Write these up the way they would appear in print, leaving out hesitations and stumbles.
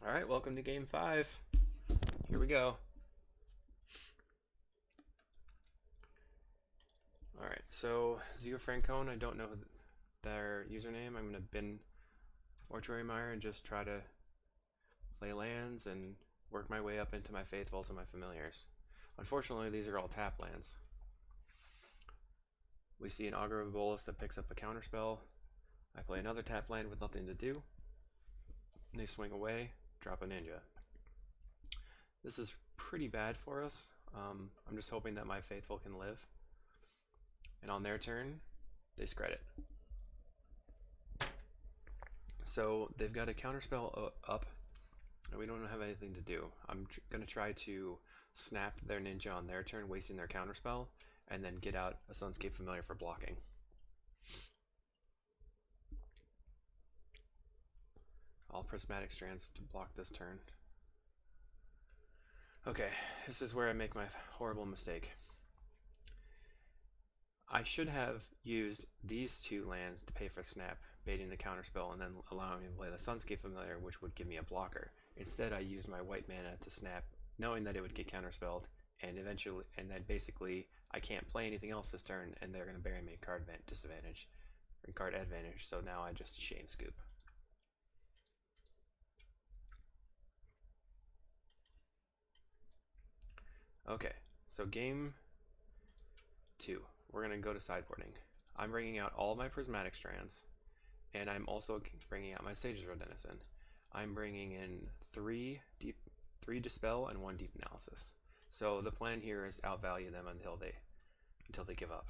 Alright, welcome to game 5. Here we go. Alright, so Zio Francone, I don't know their username. I'm going to bin Mortuary Mire and just try to play lands and work my way up into my Faithfuls and my Familiars. Unfortunately, these are all tap lands. We see an Augur of Bolas that picks up a counterspell. I play another tap land with nothing to do. And they swing away, drop a ninja. This is pretty bad for us. I'm just hoping that my Faithful can live. And on their turn, they scred it. So they've got a counterspell up, and we don't have anything to do. I'm going to try to snap their ninja on their turn, wasting their counterspell, and then get out a Sunscape Familiar for blocking. All Prismatic Strands to block this turn. Okay, this is where I make my horrible mistake. I should have used these two lands to pay for snap, baiting the counterspell, and then allowing me to play the Sunscape Familiar, which would give me a blocker. Instead, I used my white mana to snap, knowing that it would get counterspelled, and eventually, and then basically, I can't play anything else this turn, and they're going to bury me card disadvantage, or card advantage. So now I just shame scoop. Okay, so game 2. We're going to go to sideboarding. I'm bringing out all my Prismatic Strands, and I'm also bringing out my Sage's Road Denizen. I'm bringing in 3 Dispel and 1 Deep Analysis. So the plan here is outvalue them until they give up.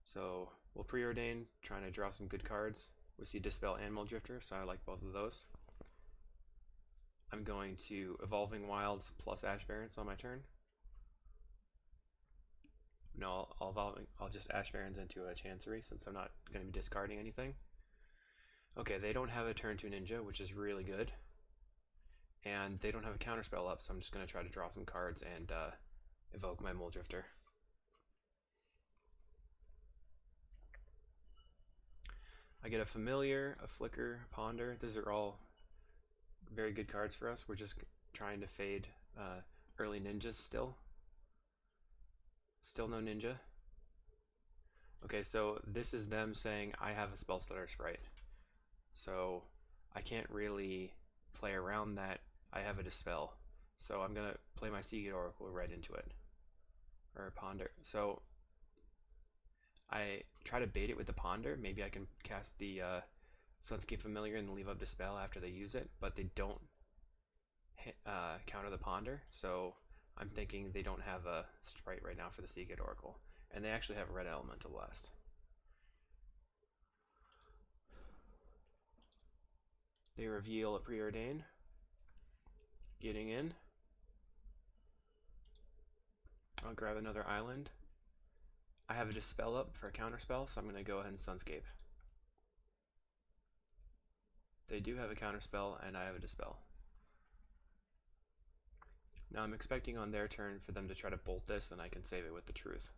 So we'll preordain, trying to draw some good cards. We see Dispel and Muldrifter, so I like both of those. I'm going to Evolving Wilds plus Ash Barrens on my turn. No, I'll just Ash Barrens into a Chancery since I'm not going to be discarding anything. Okay, they don't have a turn 2 ninja, which is really good. And they don't have a counterspell up, so I'm just going to try to draw some cards and evoke my Muldrifter. I get a Familiar, a Flicker, a Ponder. These are all very good cards for us. We're just trying to fade early ninjas still. Still no ninja. Okay, so this is them saying I have a Spell Stutter Sprite. So I can't really play around that. I have a Dispel. So I'm going to play my Seagate Oracle right into it. Or Ponder. So I try to bait it with the Ponder. Maybe I can cast the Sunscape Familiar and leave up Dispel after they use it, but they don't counter the Ponder. So I'm thinking they don't have a Sprite right now for the Seagate Oracle. And they actually have Red Elemental Blast. They reveal a Preordain. Getting in. I'll grab another island. I have a Dispel up for a counterspell, so I'm going to go ahead and Sunscape. They do have a counterspell, and I have a Dispel. Now I'm expecting on their turn for them to try to bolt this, and I can save it with the Truth.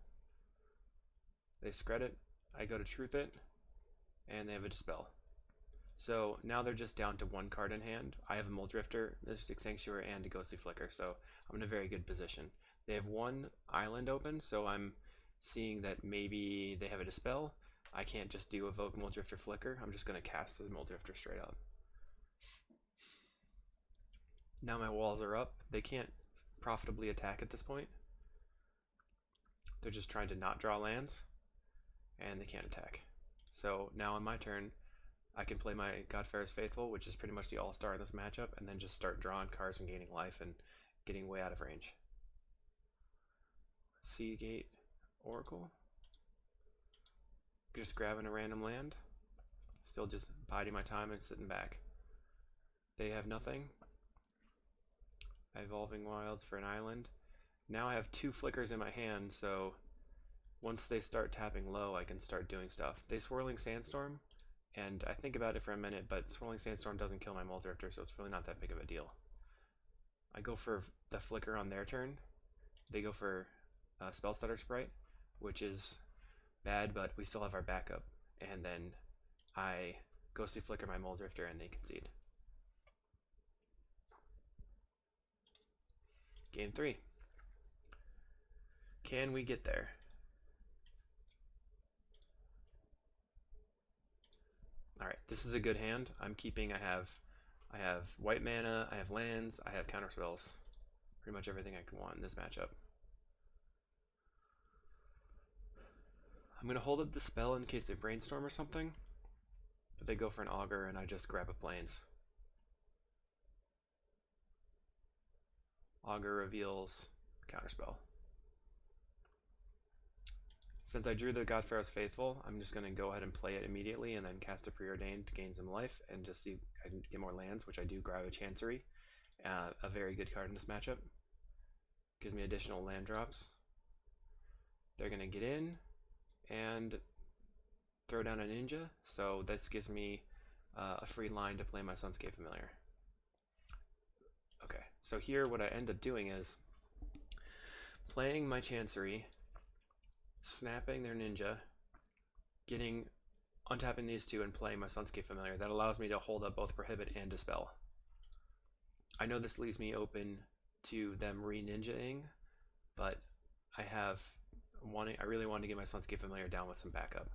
They scred it, I go to Truth it, and they have a Dispel. So now they're just down to 1 card in hand. I have a Muldrifter, Mystic Sanctuary, and a Ghostly Flicker, so I'm in a very good position. They have 1 island open, so I'm seeing that maybe they have a Dispel. I can't just do Evoke Muldrifter Flicker. I'm just going to cast the Muldrifter straight up. Now my walls are up. They can't profitably attack at this point. They're just trying to not draw lands, and they can't attack. So now on my turn, I can play my Godfarer's Faithful, which is pretty much the all-star in this matchup, and then just start drawing cards and gaining life and getting way out of range. Seagate Oracle. Just grabbing a random land. Still just biding my time and sitting back. They have nothing. Evolving Wilds for an island. Now I have 2 flickers in my hand, so once they start tapping low, I can start doing stuff. They Swirling Sandstorm, and I think about it for a minute, but Swirling Sandstorm doesn't kill my Muldrifter, so it's really not that big of a deal. I go for the Flicker on their turn. They go for Spell Stutter Sprite, which is bad, but we still have our backup. And then I Ghostly Flicker my Muldrifter, and they concede. Game 3. Can we get there? Alright, this is a good hand. I'm keeping, I have white mana, I have lands, I have counter spells. Pretty much everything I can want in this matchup. I'm going to hold up the spell in case they brainstorm or something. But they go for an augur and I just grab a plains. Augur reveals counterspell. Since I drew the Godpharaoh's Faithful, I'm just going to go ahead and play it immediately and then cast a Preordained to gain some life and just see if I can get more lands, which I do. Grab a Chancery, a very good card in this matchup. Gives me additional land drops. They're going to get in and throw down a Ninja, so this gives me a free line to play my Sunscape Familiar. Okay, so here what I end up doing is playing my Chancery, snapping their Ninja, untapping these two and playing my Sunscape Familiar. That allows me to hold up both Prohibit and Dispel. I know this leaves me open to them re-ninjaing, but I really want to get my Sunscape Familiar down with some backup.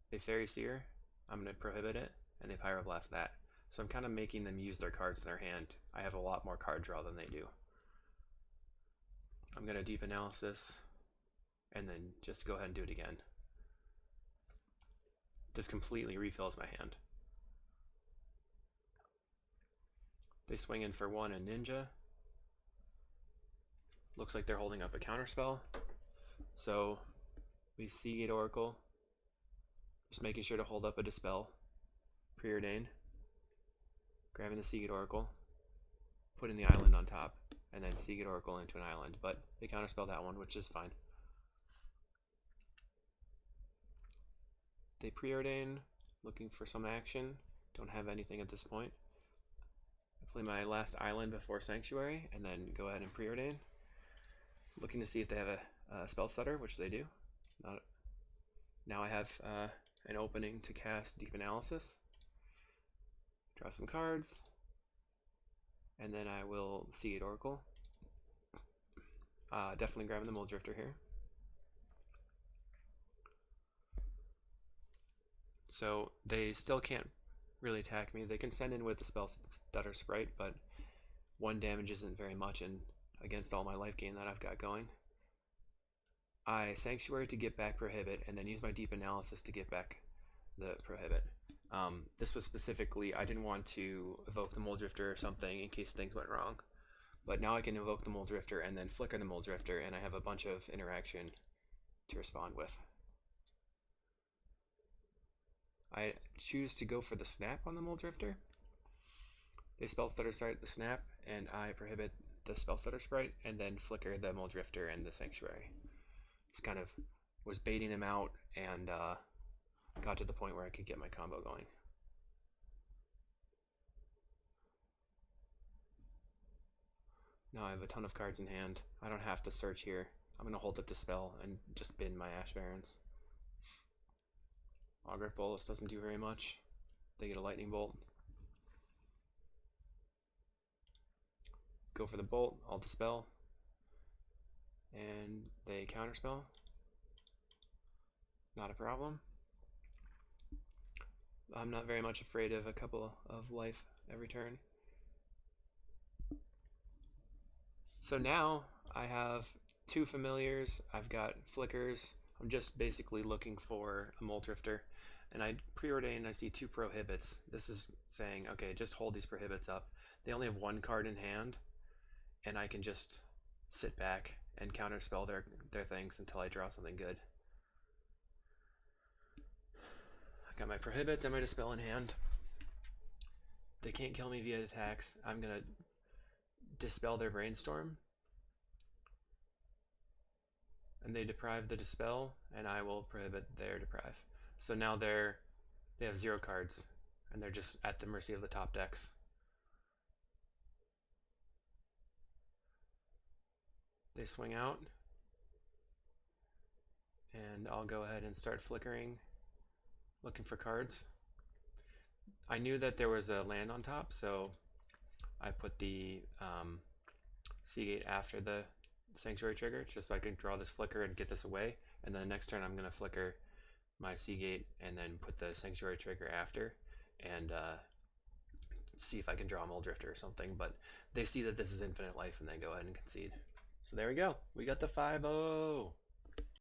They Fairy Seer, I'm going to Prohibit it, and they Pyroblast that. So I'm kind of making them use their cards in their hand. I have a lot more card draw than they do. I'm going to Deep Analysis, and then just go ahead and do it again. This completely refills my hand. They swing in for one and Ninja. Looks like they're holding up a counterspell. So we Seagate Oracle. Just making sure to hold up a Dispel. Preordain. Grabbing the Seagate Oracle. Putting the island on top. And then Seagate Oracle into an island. But they counterspell that one, which is fine. They Preordain. Looking for some action. Don't have anything at this point. I play my last island before Sanctuary. And then go ahead and Preordain. Looking to see if they have a spell setter, which they do. Now I have an opening to cast Deep Analysis. Draw some cards. And then I will Seagate Oracle. Definitely grabbing the Mulldrifter here. So they still can't really attack me. They can send in with the Spell Stutter Sprite, but 1 damage isn't very much against all my life gain that I've got going. I Sanctuary to get back Prohibit, and then use my Deep Analysis to get back the Prohibit. This was specifically, I didn't want to evoke the Mulldrifter or something in case things went wrong. But now I can evoke the Mulldrifter and then flicker the Mulldrifter, and I have a bunch of interaction to respond with. I choose to go for the Snap on the Mulldrifter. They Spell Stutter Sprite the Snap, and I Prohibit the Spell Stutter Sprite, and then flicker the Mulldrifter and the Sanctuary. It's kind of was baiting him out and got to the point where I could get my combo going. Now I have a ton of cards in hand. I don't have to search here. I'm going to hold up Dispel and just bin my Ash Barrens. Augur Bolus doesn't do very much. They get a Lightning Bolt. Go for the Bolt, I'll Dispel. And they Counterspell. Not a problem. I'm not very much afraid of a couple of life every turn. So now I have 2 familiars, I've got flickers. I'm just basically looking for a Mulldrifter, and I Preordain. I see 2 Prohibits. This is saying, okay, just hold these Prohibits up. They only have 1 card in hand, and I can just sit back and counterspell their things until I draw something good. I got my Prohibits and my Dispel in hand. They can't kill me via attacks. I'm gonna Dispel their Brainstorm, and they deprive the Dispel, and I will Prohibit their Deprive. So now they have 0 cards, and they're just at the mercy of the top decks. They swing out, and I'll go ahead and start flickering, looking for cards. I knew that there was a land on top, so I put the Seagate after the Sanctuary trigger, just so I can draw this flicker and get this away. And then next turn I'm going to flicker my Seagate and then put the Sanctuary trigger after, and see if I can draw a Mole Drifter or something. But they see that this is infinite life and they go ahead and concede. So there we go. We got the 5-0.